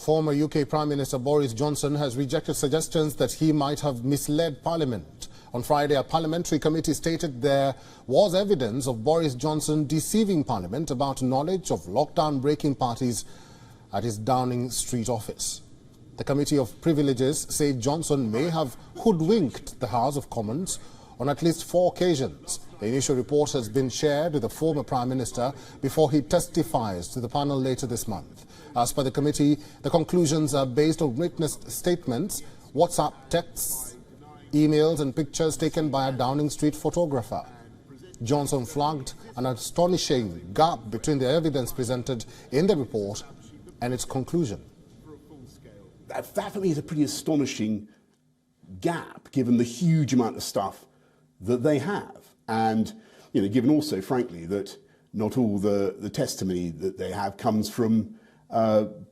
Former UK Prime Minister Boris Johnson has rejected suggestions that he might have misled Parliament. On Friday, a parliamentary committee stated there was evidence of Boris Johnson deceiving Parliament about knowledge of lockdown-breaking parties at his Downing Street office. The Committee of Privileges say Johnson may have hoodwinked the House of Commons on at least 4 occasions. The initial report has been shared with the former Prime Minister before he testifies to the panel later this month. As per the committee, the conclusions are based on witness statements, WhatsApp texts, emails and pictures taken by a Downing Street photographer. Johnson flagged an astonishing gap between the evidence presented in the report and its conclusion. That for me is a pretty astonishing gap, given the huge amount of stuff that they have. And, you know, given also, frankly, that not all the testimony that they have comes from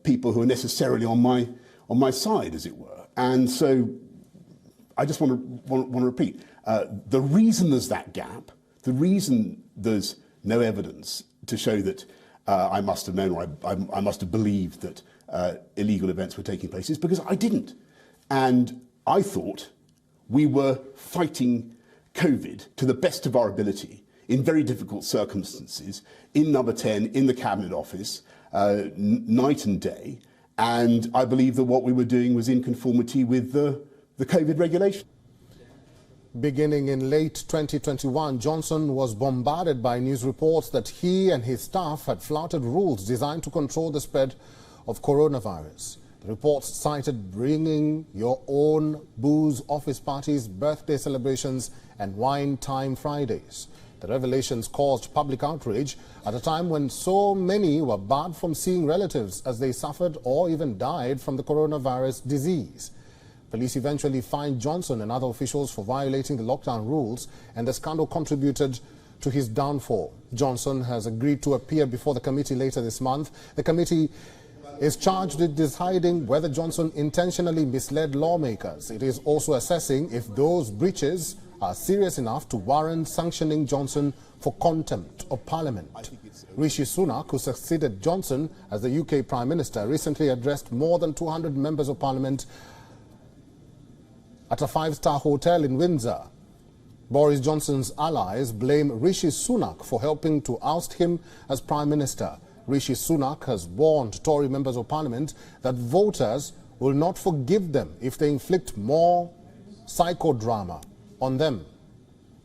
people who are necessarily on my side, as it were. And so I just want to repeat, the reason there's that gap, the reason there's no evidence to show that I must have known or I must have believed that illegal events were taking place is because I didn't. And I thought we were fighting COVID to the best of our ability in very difficult circumstances in Number 10, in the Cabinet Office, night and day. And I believe that what we were doing was in conformity with the COVID regulation. Beginning in late 2021, Johnson was bombarded by news reports that he and his staff had flouted rules designed to control the spread of coronavirus. The reports cited bringing your own booze office parties, birthday celebrations and wine time Fridays. The revelations caused public outrage at a time when so many were barred from seeing relatives as they suffered or even died from the coronavirus disease. Police eventually fined Johnson and other officials for violating the lockdown rules, and the scandal contributed to his downfall. Johnson has agreed to appear before the committee later this month. The committee is charged with deciding whether Johnson intentionally misled lawmakers. It is also assessing if those breaches are serious enough to warrant sanctioning Johnson for contempt of Parliament. Rishi Sunak, who succeeded Johnson as the UK Prime Minister, recently addressed more than 200 members of Parliament at a 5-star hotel in Windsor. Boris Johnson's allies blame Rishi Sunak for helping to oust him as Prime Minister. Rishi Sunak has warned Tory members of Parliament that voters will not forgive them if they inflict more psychodrama on them.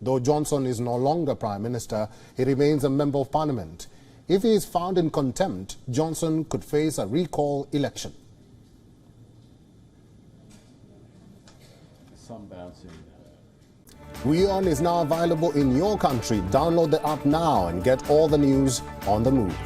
Though Johnson is no longer Prime Minister, he remains a member of Parliament. If he is found in contempt, Johnson could face a recall election. WION is now available in your country. Download the app now and get all the news on the move.